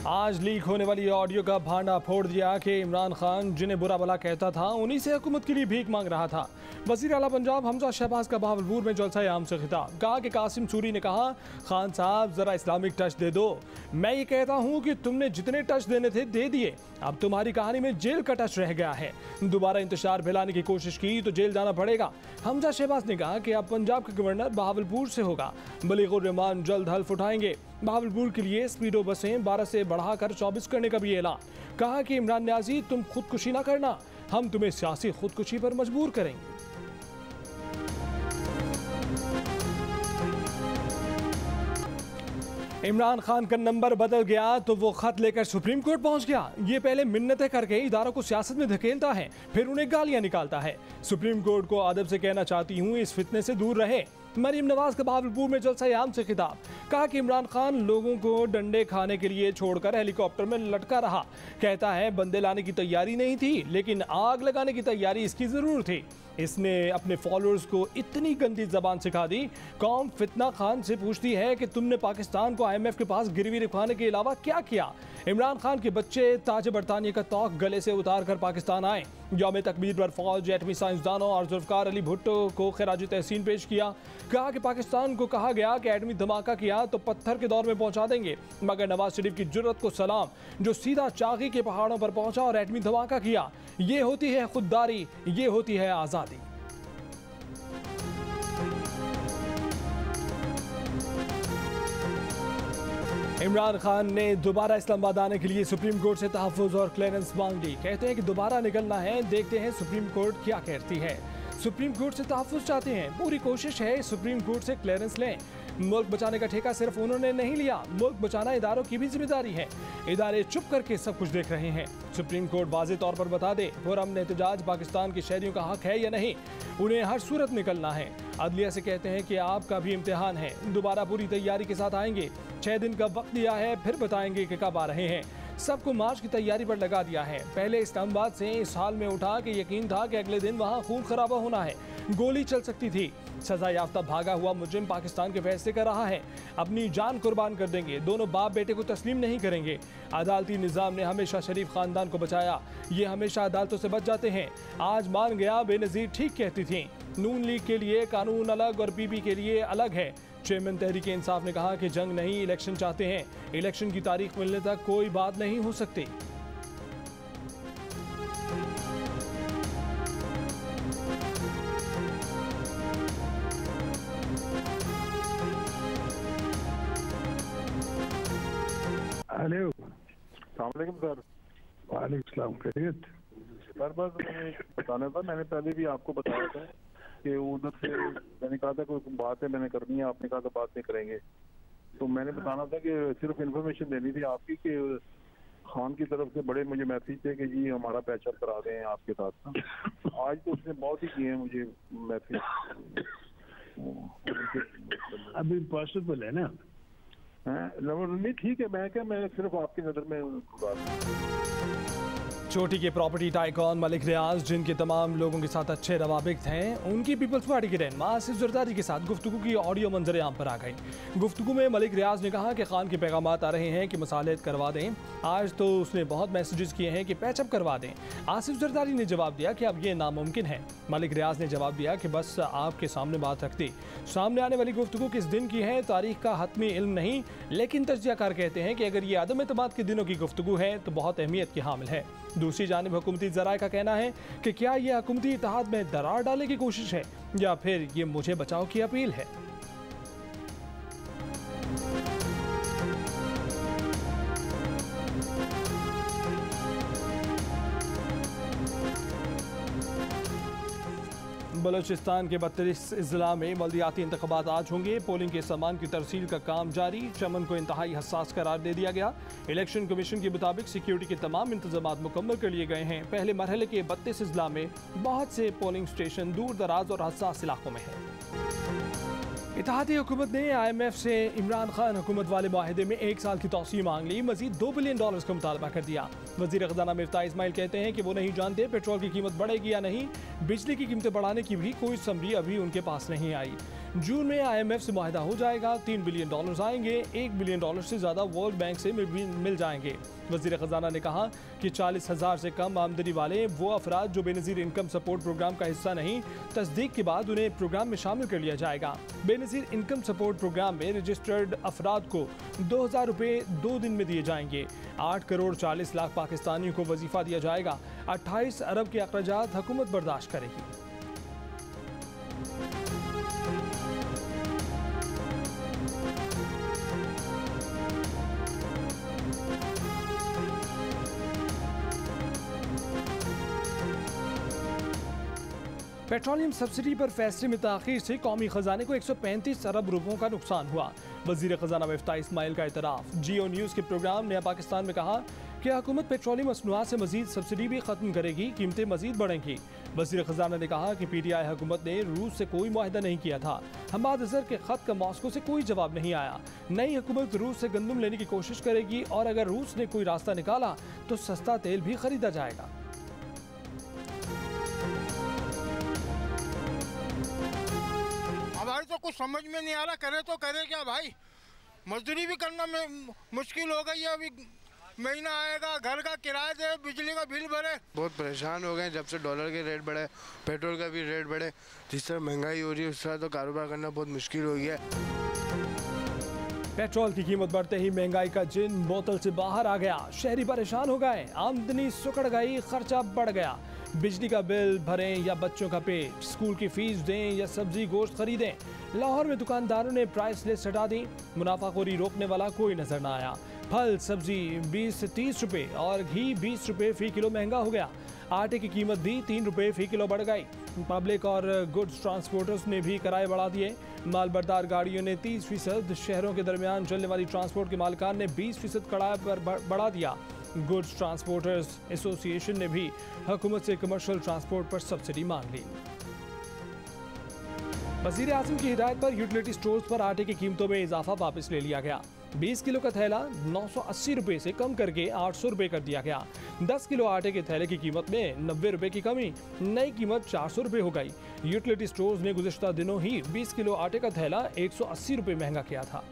आज लीक होने वाली ऑडियो का भांडा फोड़ दिया कि इमरान खान जिन्हें बुरा भला कहता था उन्हीं से हुकूमत के लिए भीख मांग रहा था। वज़ीर आला पंजाब हमजा शहबाज का बहावलपुर में जलसा आम से खिताब, कहा कि कासिम सूरी ने कहा खान साहब जरा इस्लामिक टच दे दो। मैं ये कहता हूँ कि तुमने जितने टच देने थे दे दिए, अब तुम्हारी कहानी में जेल का टच रह गया है। दोबारा इंतशार फैलाने की कोशिश की तो जेल जाना पड़ेगा। हमजा शहबाज ने कहा कि अब पंजाब का गवर्नर बहावलपुर से होगा। बलीगुर रहमान जल्द हल्फ उठाएंगे। बहावलपुर के लिए स्पीडो बसें 12 से बढ़ाकर 24 करने का भी ऐलान। कहा कि इमरान न्याजी तुम खुदकुशी ना करना, हम तुम्हें सियासी खुदकुशी पर मजबूर करेंगे। इमरान खान का नंबर बदल गया तो वो खत लेकर सुप्रीम कोर्ट पहुंच गया। ये पहले मिन्नतें करके इदारों को सियासत में धकेलता है, फिर उन्हें गालियां निकालता है। सुप्रीम कोर्ट को अदब से कहना चाहती हूं इस फितने से दूर रहे। मरीम नवाज का बहावलपुर में जलसा आम से खिताब, कहा कि इमरान खान लोगों को डंडे खाने के लिए छोड़कर हेलीकॉप्टर में लटका रहा। कहता है बंदे लाने की तैयारी नहीं थी, लेकिन आग लगाने की तैयारी इसकी जरूर थी। इसने अपने फॉलोअर्स को इतनी गंदी जबान सिखा दी, कौम फितना खान से पूछती है कि तुमने पाकिस्तान को IMF के पास गिरवी रखवाने के अलावा क्या किया। इमरान खान के बच्चे ताज बरतानिया का तौक गले से उतार कर पाकिस्तान आए। यौम तकबीर पर फौज, एटमी साइंसदानों और जुल्फकार अली भुट्टो को खिराज तहसीन पेश किया। कहा कि पाकिस्तान को कहा गया कि एटमी धमाका किया तो पत्थर के दौर में पहुंचा देंगे, मगर नवाज शरीफ की जुर्रत को सलाम, जो सीधा चाकी के पहाड़ों पर पहुंचा और एटमी धमाका किया। ये होती है खुददारी, ये होती है आज़ादी। इमरान खान ने दोबारा इस्लामाबाद आने के लिए सुप्रीम कोर्ट से तहफ़्फ़ुज़ और क्लियरेंस मांग ली। कहते हैं कि दोबारा निकलना है, देखते हैं सुप्रीम कोर्ट क्या कहती है। सुप्रीम कोर्ट से तहफ़्फ़ुज़ चाहते हैं, पूरी कोशिश है सुप्रीम कोर्ट से क्लियरेंस लें। मुल्क बचाने का ठेका सिर्फ उन्होंने नहीं लिया, मुल्क बचाना इदारों की भी जिम्मेदारी है। इदारे चुप करके सब कुछ देख रहे हैं। सुप्रीम कोर्ट वाज़े तौर पर बता दे पुरअमन एहतजाज पाकिस्तान के शहरियों का हक है या नहीं, उन्हें हर सूरत निकलना है। अदलिया से कहते हैं कि आपका भी इम्तिहान है, दोबारा पूरी तैयारी के साथ आएंगे। 6 दिन का वक्त दिया है, फिर बताएंगे कि कब आ रहे हैं। सबको मार्च की तैयारी पर लगा दिया है। पहले इस्लामाबाद से इस हाल में उठा कि यकीन था कि अगले दिन वहाँ खून खराबा होना है, गोली चल सकती थी। सजा याफ्ता भागा हुआ मुजरिम पाकिस्तान के फैसले कर रहा है, अपनी जान कुर्बान कर देंगे। दोनों बाप बेटे को तस्लीम नहीं करेंगे। अदालती निज़ाम ने हमेशा शरीफ खानदान को बचाया, ये हमेशा अदालतों से बच जाते हैं। आज मान गया बेनज़ीर ठीक कहती थी। नून लीग के लिए कानून अलग और PP के लिए अलग है। चेयरमैन तहरीक इंसाफ ने कहा कि जंग नहीं इलेक्शन चाहते हैं, इलेक्शन की तारीख मिलने तक कोई बात नहीं हो सकती। हेलो, अस्सलामुअलैकुम सर। वालेकुम सलाम। खैरियत? सर बस मैंने बताना था, मैंने पहले भी आपको बताया था कि उधर से मैंने कहा था कोई बात है मैंने करनी है, आपने कहा था बात नहीं करेंगे। तो मैंने बताना था कि सिर्फ इन्फॉर्मेशन देनी थी आपकी कि खान की तरफ से बड़े मुझे मैसेज थे कि जी हमारा पैचअप करा दें आपके साथ ना। आज तो उसने बहुत ही किए हैं मुझे मैसेज। अभी पॉसिबल है ना? नहीं ठीक है, मैं सिर्फ आपकी नज़र में चोटी के प्रॉपर्टी टाइकॉन मलिक रियाज, जिनके तमाम लोगों के साथ अच्छे रवाबित हैं, उनकी पीपल्स पार्टी के रहनुमा आसिफ जरदारी के साथ गुफ्तगू की ऑडियो मंजर आम पर आ गई। गुफ्तगू में मलिक रियाज ने कहा कि खान के पैगामात आ रहे हैं कि मसालेत करवा दें। आज तो उसने बहुत मैसेजेस किए हैं कि पैचअप करवा दें। आसिफ जरदारी ने जवाब दिया कि अब ये नामुमकिन है। मलिक रियाज ने जवाब दिया कि बस आपके सामने बात रख दी। सामने आने वाली गुफ्तगू किस दिन की है तारीख का हतमी इल्म नहीं, लेकिन तज्जियाकार कहते हैं कि अगर ये आदम एतमाद के दिनों की गुफ्तगू है तो बहुत अहमियत की हामिल है। दूसरी जानिब हुकूमती ज़राए का कहना है कि क्या यह हुकूमती इत्तेहाद में दरार डालने की कोशिश है या फिर ये मुझे बचाओ की अपील है। बलूचिस्तान के 32 अजला में बल्दियाती इंतखाबात आज होंगे। पोलिंग के सामान की तरसील का काम जारी। चमन को इंतहाई हसास करार दे दिया गया। इलेक्शन कमीशन के मुताबिक सिक्योरिटी के तमाम इंतजाम मुकम्मल कर लिए गए हैं। पहले मरहले के 32 अजला में बहुत से पोलिंग स्टेशन दूर दराज और हसास इलाकों में हैं। इत्तेहादी हुकूमत ने IMF से इमरान खान हुकूमत वाले माहिदे में 1 साल की तौसीह मांग ली। मजीद $2 बिलियन का मुतालबा कर दिया। वज़ीर ख़ज़ाना मिफ्ताह इस्माइल कहते हैं कि वो नहीं जानते पेट्रोल की कीमत बढ़ेगी या नहीं। बिजली की कीमतें बढ़ाने की भी कोई समरी अभी उनके पास नहीं आई। जून में IMF से मुआहदा हो जाएगा, $3 बिलियन आएंगे, $1 बिलियन से ज़्यादा वर्ल्ड बैंक से मिल जाएंगे। वज़ीर ख़जाना ने कहा कि 40,000 से कम आमदनी वाले वो अफराद जो बेनज़ीर इनकम सपोर्ट प्रोग्राम का हिस्सा नहीं, तस्दीक के बाद उन्हें प्रोग्राम में शामिल कर लिया जाएगा। बेनज़ीर इनकम सपोर्ट प्रोग्राम में रजिस्टर्ड अफराद को 2,000 रुपये 2 दिन में दिए जाएंगे। 8 करोड़ 40 लाख पाकिस्तानियों को वजीफा दिया जाएगा। 28 अरब के अखराजात हुकूमत बर्दाश्त करेगी। पेट्रोलियम सब्सिडी पर फैसले में ताखीर से कौमी खजाने को 135 अरब रुपयों का नुकसान हुआ। वजीर खजाना मिफ्ताह इस्माइल का इतराफ। जियो न्यूज़ के प्रोग्राम नया पाकिस्तान में कहा कि हुकूमत पेट्रोलियम मसनूआत से मजीद सब्सिडी भी खत्म करेगी, कीमतें मजीद बढ़ेंगी। वजीर खजाना ने कहा कि PTI हुकूमत ने रूस से कोई मुआहदा नहीं किया था। हमाद अजहर के खत का मॉस्को से कोई जवाब नहीं आया। नई हुकूमत रूस से गंदम लेने की कोशिश करेगी और अगर रूस ने कोई रास्ता निकाला तो सस्ता तेल भी खरीदा जाएगा। हमारी तो कुछ समझ में नहीं आ रहा, करे तो करे क्या भाई। मजदूरी भी करना में मुश्किल हो गई है। अभी महीना आएगा, घर का किराया दे, बिजली का बिल भरे। बहुत परेशान हो गए जब से डॉलर के रेट बढ़े, पेट्रोल का भी रेट बढ़े। जिस तरह महंगाई हो रही है उस तरह तो कारोबार करना बहुत मुश्किल हो गया है। पेट्रोल की कीमत बढ़ते ही महंगाई का जिन बोतल से बाहर आ गया। शहरी परेशान हो गए, आमदनी सुकड़ गई, खर्चा बढ़ गया। बिजली का बिल भरें या बच्चों का पेट, स्कूल की फीस दें या सब्जी गोश्त खरीदें। लाहौर में दुकानदारों ने प्राइस लिस्ट हटा दी, मुनाफाखोरी रोकने वाला कोई नजर न आया। फल सब्जी 20 से 30 रुपए और घी 20 रुपए फी किलो महंगा हो गया। आटे की कीमत भी 3 रुपए फी किलो बढ़ गई। पब्लिक और गुड्स ट्रांसपोर्टर्स ने भी किराए बढ़ा दिए। मालबरदार गाड़ियों ने 30%, शहरों के दरमियान चलने वाली ट्रांसपोर्ट के मालिकान ने 20% किराया पर बढ़ा दिया। गुड्स ट्रांसपोर्टर्स एसोसिएशन ने भी हुकूमत से कमर्शियल ट्रांसपोर्ट पर सब्सिडी मांग ली। वज़ीर आज़म की हिदायत पर यूटिलिटी स्टोर्स पर आटे की कीमतों में इजाफा वापस ले लिया गया। 20 किलो का थैला 980 रुपये से कम करके 800 रुपये कर दिया गया। 10 किलो आटे के थैले की कीमत में 90 रुपये की कमी, नई कीमत 400 रुपये हो गई। यूटिलिटी स्टोर्स ने गुज़िश्ता दिनों ही 20 किलो आटे का थैला 180 रुपये महंगा किया था।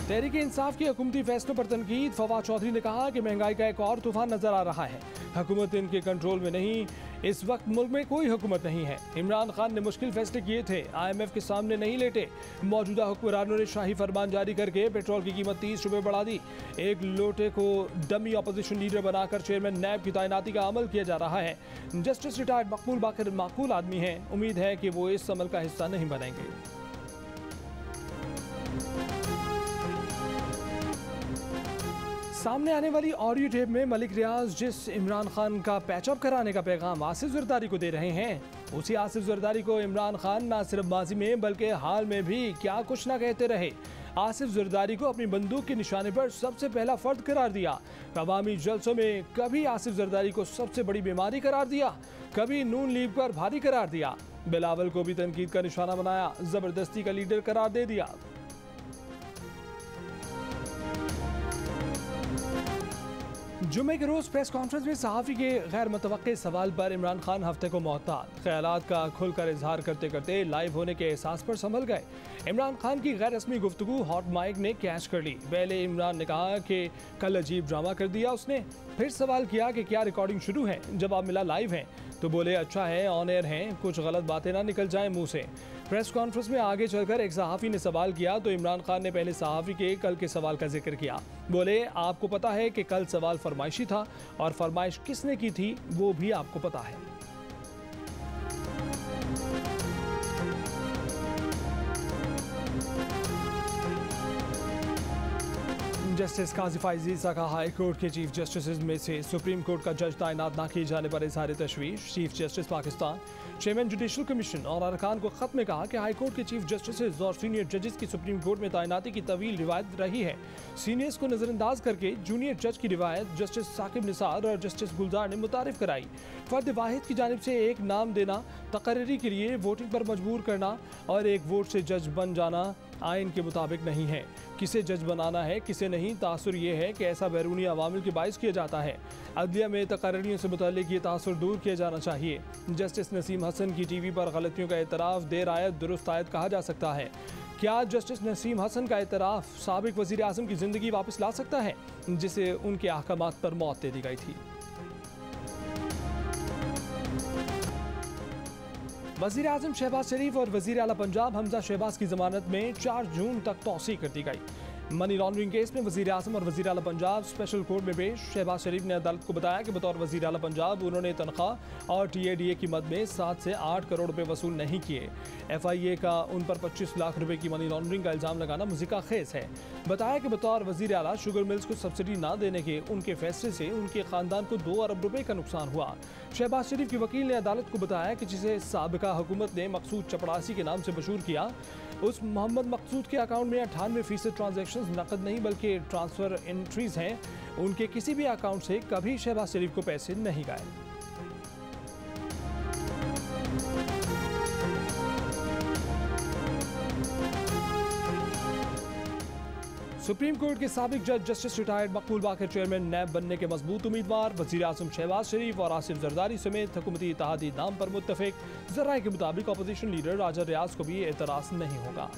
तहरीक इंसाफ के हुकूमती फैसलों पर तनकीद। फवाद चौधरी ने कहा कि महंगाई का एक और तूफान नजर आ रहा है, हुकूमत इनके कंट्रोल में नहीं। इस वक्त मुल्क में कोई हुकूमत नहीं है। इमरान खान ने मुश्किल फैसले किए थे, IMF के सामने नहीं लेटे। मौजूदा हुक्मरानों ने शाही फरमान जारी करके पेट्रोल की कीमत 30 रुपये बढ़ा दी। एक लोटे को डमी अपोजिशन लीडर बनाकर चेयरमैन नैब की तैनाती का अमल किया जा रहा है। जस्टिस रिटायर्ड मकबूल बाकर माकूल आदमी हैं, उम्मीद है कि वो इस अमल का हिस्सा नहीं बनेंगे। सामने आने वाली ऑडियो टेप में मलिक रियाज जिस इमरान खान का पैचअप कराने का पैगाम आसिफ जरदारी को दे रहे हैं, उसी आसिफ जरदारी को इमरान खान न सिर्फ माजी में बल्कि हाल में भी क्या कुछ ना कहते रहे। आसिफ जरदारी को अपनी बंदूक के निशाने पर सबसे पहला फर्द करार दिया। अवामी जलसों में कभी आसिफ जरदारी को सबसे बड़ी बीमारी करार दिया, कभी नून लीग पर भारी करार दिया। बिलावल को भी तनकीद का निशाना बनाया, जबरदस्ती का लीडर करार दे दिया। जुमे के रोज प्रेस कॉन्फ्रेंस में सहाफ़ी के गैर मुतवक्के सवाल पर इमरान खान हफ्ते को मोहतात ख्यालात का खुलकर इजहार करते करते लाइव होने के एहसास पर संभल गए। इमरान खान की गैर रस्मी गुफ्तगू हॉट माइक ने कैच कर ली। पहले इमरान ने कहा कि कल अजीब ड्रामा कर दिया उसने, फिर सवाल किया कि क्या रिकॉर्डिंग शुरू है, जवाब मिला लाइव है, तो बोले अच्छा है ऑन एयर हैं, कुछ गलत बातें ना निकल जाए मुंह से। प्रेस कॉन्फ्रेंस में आगे चलकर एक सहाफ़ी ने सवाल किया तो इमरान खान ने पहले सहाफ़ी के कल के सवाल का जिक्र किया। बोले आपको पता है कि कल सवाल फरमाइशी था और फरमाइश किसने की थी वो भी आपको पता है। जस्टिस काजी फाइज ईसा का हाई कोर्ट के चीफ जस्टिस में से सुप्रीम कोर्ट का जज तैनात न किए जाने पर इजहार तशवीश। Chief justice Pakistan, chairman judicial commission और अरकान को खत में कहा कि हाई कोर्ट के चीफ जस्टिस और सीनियर जजेस की सुप्रीम कोर्ट में तैनाती की तवील रिवायत रही है। सीनियर्स को नजरअंदाज करके जूनियर जज की रिवायत जस्टिस साकिब निसार और जस्टिस गुलजार ने मुतारिफ कराई। फर्द वाहिद की जानिब से एक नाम देना, तकर्री के लिए वोटिंग पर मजबूर करना और एक वोट से जज बन जाना आइन के मुताबिक नहीं है। किसे जज बनाना है किसे नहीं, तासुर ये है कि ऐसा बैरूनी अवामिल के बाइस किया जाता है। अदलिया में तकर्रियों से मुतालिक ये तासुर दूर किया जाना चाहिए। जस्टिस नसीम हसन की टीवी पर गलतियों का एतराफ़ देर आयत दुरुस्त आयत कहा जा सकता है। क्या जस्टिस नसीम हसन का एतराफ़ साबिक वज़ीर आज़म की ज़िंदगी वापस ला सकता है, जिसे उनके अहकामात पर मौत दे दी गई थी? वज़ीर आज़म शहबाज शरीफ और वज़ीर आला पंजाब हमजा शहबाज की ज़मानत में 4 जून तक तौसीक़ कर दी गई। मनी लॉन्ड्रिंग केस में वज़ीर आज़म और वज़ीर आला पंजाब स्पेशल कोर्ट में पेश। शहबाज शरीफ ने अदालत को बताया कि बतौर वज़ीर आला पंजाब उन्होंने तनख्वाह और TADA की मद में 7 से 8 करोड़ रुपए वसूल नहीं किए। FIA का उन पर 25 लाख रुपए की मनी लॉन्ड्रिंग का इल्ज़ाम लगाना मुज़ीका खेज़ है। बताया कि बतौर वज़ीर आला शुगर मिल्स को सब्सिडी ना देने के उनके फैसले से उनके ख़ानदान को 2 अरब रुपए का नुकसान हुआ। शहबाज शरीफ के वकील ने अदालत को बताया कि जिसे साबिका हुकूमत ने मकसूद चपड़ासी के नाम से मशहूर किया, उस मोहम्मद मकसूद के अकाउंट में 98% ट्रांजैक्शंस नकद नहीं बल्कि ट्रांसफ़र एंट्रीज हैं। उनके किसी भी अकाउंट से कभी शहबाज शरीफ को पैसे नहीं गए। सुप्रीम कोर्ट के साबिक जज जस्टिस रिटायर्ड मकबूल बाकर चेयरमैन नैब बनने के मजबूत उम्मीदवार। वज़ीर आज़म शहबाज शरीफ और आसिफ जरदारी समेत हुकूमती इत्तेहादी नाम पर मुत्तफिक। ज़राए के मुताबिक अपोजिशन लीडर राजा रियाज को भी एतराज़ नहीं होगा।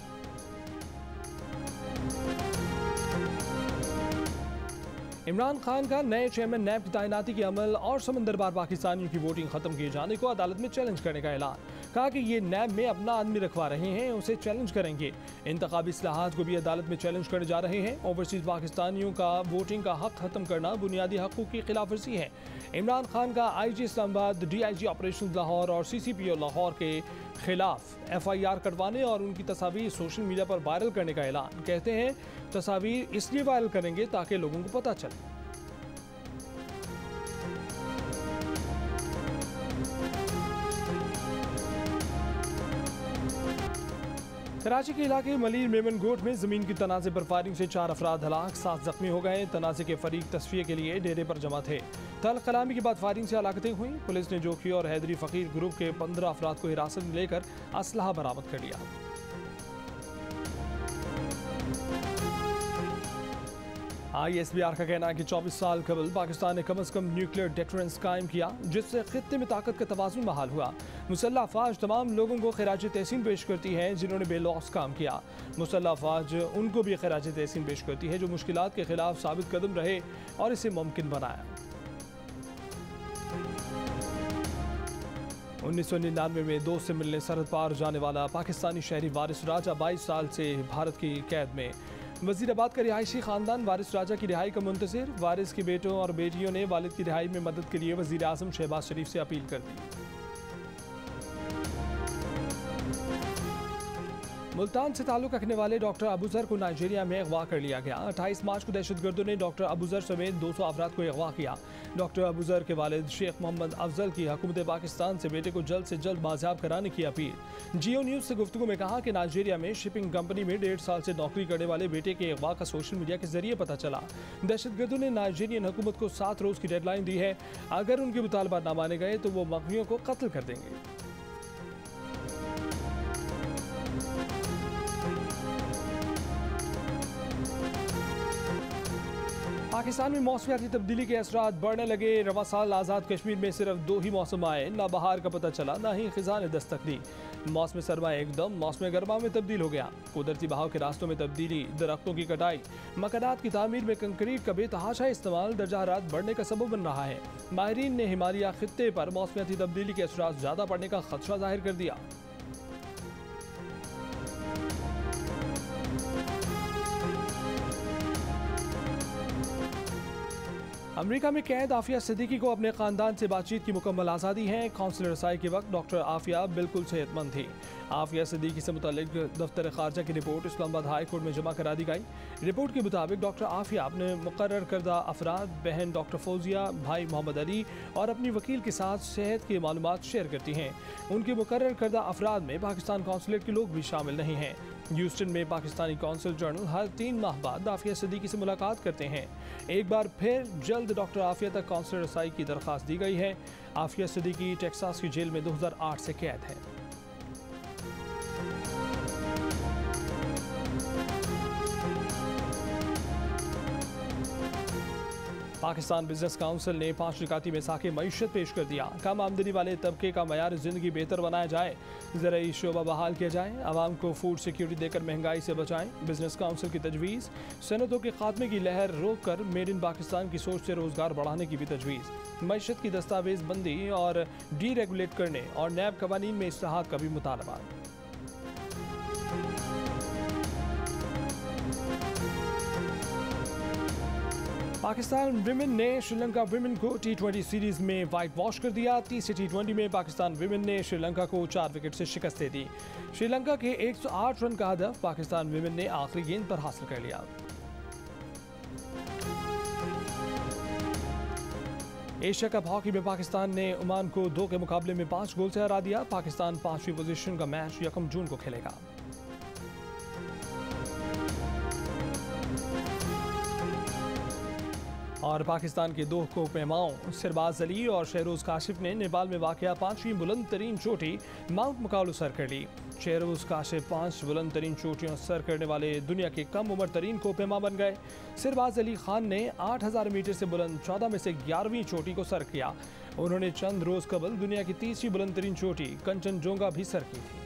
इमरान खान का नए चेयरमैन नैब की तैनाती के अमल और समंदर पार पाकिस्तानियों की वोटिंग खत्म किए जाने को अदालत में चैलेंज करने का ऐलान। कहा कि ये नैब में अपना आदमी रखवा रहे हैं, उसे चैलेंज करेंगे। इंतखाबी इस्लाहात को भी अदालत में चैलेंज करने जा रहे हैं। ओवरसीज पाकिस्तानियों का वोटिंग का हक खत्म करना बुनियादी हकूक़ की खिलाफ वर्जी है। इमरान खान का IG Islamabad, DIG operation Lahore और CCPO लाहौर के खिलाफ FIR कटवाने और उनकी तस्वीर सोशल मीडिया पर वायरल करने का ऐलान। कहते हैं तस्वीर इसलिए वायरल करेंगे ताकि लोगों को पता चले। कराची के इलाके मलीर मेमन गोट में जमीन की तनाज़े पर फायरिंग से 4 अफराद हलाक, 7 जख्मी हो गए। तनाज़े के फरीक तस्फिये के लिए डेरे पर जमा थे। तल कलामी के बाद फायरिंग से हलाकतें हुई। पुलिस ने जोखी और हैदरी फ़कीर ग्रुप के 15 अफराद को हिरासत में लेकर असलहा बरामद कर लिया। ISBR का कहना है कि 24 साल कबल पाकिस्तान ने कम अज़ कम न्यूक्लियर डेटरेंस कायम किया, जिससे खित्ते में ताकत का तवाज़ुन बहाल हुआ। मुसल्लह अफ़वाज तमाम लोगों को खिराज तहसीन पेश करती है जिन्होंने बेलौस काम किया। मुसल्लह अफ़वाज उनको भी खिराज तहसीन पेश करती है जो मुश्किलात के खिलाफ साबित कदम रहे और इसे मुमकिन बनाया। 1999 में दोस्त से मिलने सरहद पार जाने वाला पाकिस्तानी शहरी वारिस राजा 22 साल से भारत की कैद में। वज़ीराबाद का रिहायशी ख़ानदान वारिस राजा की रिहाई का मुंतज़िर। वारिस के बेटों और बेटियों ने वालिद की रिहाई में मदद के लिए वज़ीर आज़म शहबाज शरीफ से अपील कर दी। मुल्तान से ताल्लुक़ रखने वाले डॉक्टर अबूज़र को नाइजीरिया में अगवा कर लिया गया। 28 मार्च को दहशतगर्दों ने डॉक्टर अबूज़र समेत 200 अफराद को अगवा किया। डॉक्टर अबूज़र के वालिद शेख मोहम्मद अफजल की हुकूमत पाकिस्तान से बेटे को जल्द से जल्द बाज़ियाब कराने की अपील। जियो न्यूज़ से गुफ्तगू में कहा कि नाइजीरिया में शिपिंग कंपनी में 1.5 साल से नौकरी करने वाले बेटे के अगवा का सोशल मीडिया के जरिए पता चला। दहशतगर्दों ने नाइजीरियन हुकूमत को 7 रोज़ की डेडलाइन दी है। अगर उनके मुतालबात न माने गए तो वो मगवियों को कत्ल कर देंगे। पाकिस्तान में मौसमियाती तब्दीली के असरात बढ़ने लगे। रवां साल आज़ाद कश्मीर में सिर्फ 2 ही मौसम आए, ना बहार का पता चला ना ही खिज़ां ने दस्तक दी। मौसम सरमा एकदम मौसम गर्मा में तब्दील हो गया। कुदरती बहाव के रास्तों में तब्दीली, दरख्तों की कटाई, मकानात की तामीर में कंक्रीट का बेतहाशा इस्तेमाल दर्जा हरारत बढ़ने का सबब बन रहा है। माहिरीन ने हिमालय खित्ते पर मौसमियाती तब्दीली के असरात ज़्यादा पड़ने का खदशा जाहिर कर दिया। अमेरिका में कैद आफिया सिद्दीकी को अपने ख़ानदान से बातचीत की मुकम्मल आज़ादी है। काउंसिल रसाई के वक्त डॉक्टर आफिया बिल्कुल सेहतमंद थी। आफिया सिद्दीकी से मुतल्लिक दफ्तर ख़ारजा की रिपोर्ट इस्लामाबाद हाई कोर्ट में जमा करा दी गई। रिपोर्ट के मुताबिक डॉक्टर आफिया अपने मुकर्रर करदा अफराद, बहन डॉक्टर फौजिया, भाई मोहम्मद अली और अपनी वकील के साथ सेहत की मालूमात शेयर करती हैं। उनके मुकर्रर करदा अफराद में पाकिस्तान कौंसलेट के लोग भी शामिल नहीं हैं। ह्यूस्टन में पाकिस्तानी कौंसल जनरल हर 3 माह बाद आफिया सिद्दीकी से मुलाकात करते हैं। एक बार फिर जल्द डॉक्टर आफिया तक काउंसिल रसाई की दरख्वास्त दी गई है। आफिया सिद्दीकी टेक्सास की जेल में 2008 से कैद है। पाकिस्तान बिजनेस काउंसिल ने 5 निकाती मिसाके मईशत पेश कर दिया। कम आमदनी वाले तबके का मयार ज़िंदगी बेहतर बनाया जाए, ज़राई शोबा बहाल किया जाए, आवाम को फूड सिक्योरिटी देकर महंगाई से बचाएं। बिजनेस काउंसिल की तजवीज़, सनतों के खात्मे की लहर रोक कर मेड इन पाकिस्तान की सोच से रोज़गार बढ़ाने की भी तजवीज़। मईशत की दस्तावेज बंदी और डी रेगुलेट करने और नैब कवानीन में इस्लाहात का भी मुतालबा। पाकिस्तान विमेन ने श्रीलंका विमेन को T20 सीरीज में वाइट वॉश कर दिया। तीसरे T20 में पाकिस्तान विमेन ने श्रीलंका को 4 विकेट से शिकस्त दे दी। श्रीलंका के 108 रन का हदफ पाकिस्तान विमेन ने आखिरी गेंद पर हासिल कर लिया। एशिया कप हॉकी में पाकिस्तान ने ओमान को 2 के मुकाबले में 5 गोल से हरा दिया। पाकिस्तान 5वीं पोजीशन का मैच 1 जून को खेलेगा। और पाकिस्तान के 2 कोपमेमाओं सिरबाज अली और शहरोज काशिफ ने नेपाल में वाक़या 5वीं बुलंद तरीन चोटी माउंट मकालू सर कर ली। शहरोज काशिफ 5 बुलंद तरीन चोटियों सर करने वाले दुनिया के कम उम्र तरीन कोपमेमा बन गए। सिरबाज अली खान ने 8000 मीटर से बुलंद 14 में से 11वीं चोटी को सर किया। उन्होंने चंद रोज़ कबल दुनिया की 3री बुलंद तरीन चोटी कंचनजोंगा भी सर की थी।